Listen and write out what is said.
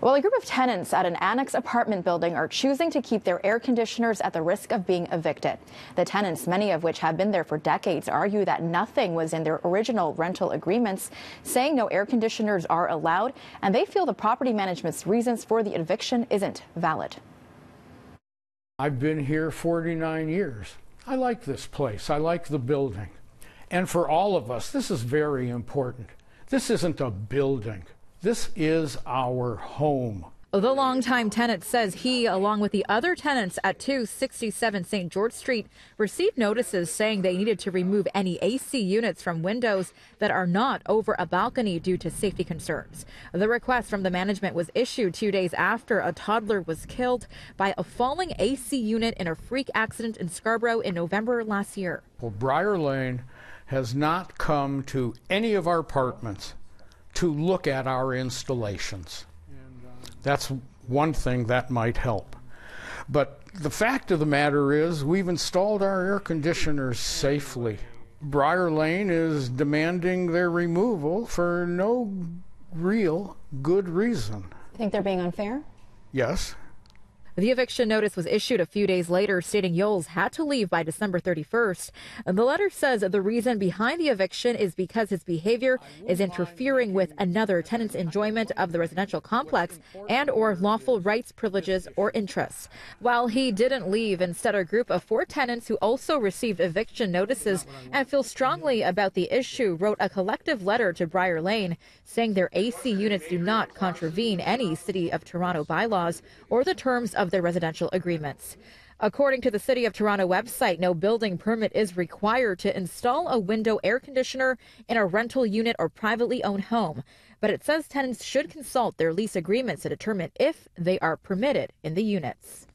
Well, a group of tenants at an annex apartment building are choosing to keep their air conditioners at the risk of being evicted. The tenants, many of which have been there for decades, argue that nothing was in their original rental agreements, saying no air conditioners are allowed, and they feel the property management's reasons for the eviction isn't valid. I've been here 49 years. I like this place. I like the building. And for all of us, this is very important. This isn't a building. This is our home. The longtime tenant says he, along with the other tenants at 267 St. George Street, received notices saying they needed to remove any AC units from windows that are not over a balcony due to safety concerns. The request from the management was issued 2 days after a toddler was killed by a falling AC unit in a freak accident in Scarborough in November last year. Well, Briar Lane has not come to any of our apartments to look at our installations. That's one thing that might help. But the fact of the matter is we've installed our air conditioners safely. Briar Lane is demanding their removal for no real good reason. You think they're being unfair? Yes. The eviction notice was issued a few days later, stating Yoles had to leave by December 31st. The letter says the reason behind the eviction is because his behavior is interfering with another tenant's enjoyment of the residential complex and or lawful rights, privileges, or interests. While he didn't leave, instead a group of 4 tenants who also received eviction notices and feel strongly about the issue wrote a collective letter to Briar Lane saying their AC units do not contravene any City of Toronto bylaws or the terms of their residential agreements. According to the City of Toronto website, no building permit is required to install a window air conditioner in a rental unit or privately owned home, but it says tenants should consult their lease agreements to determine if they are permitted in the units.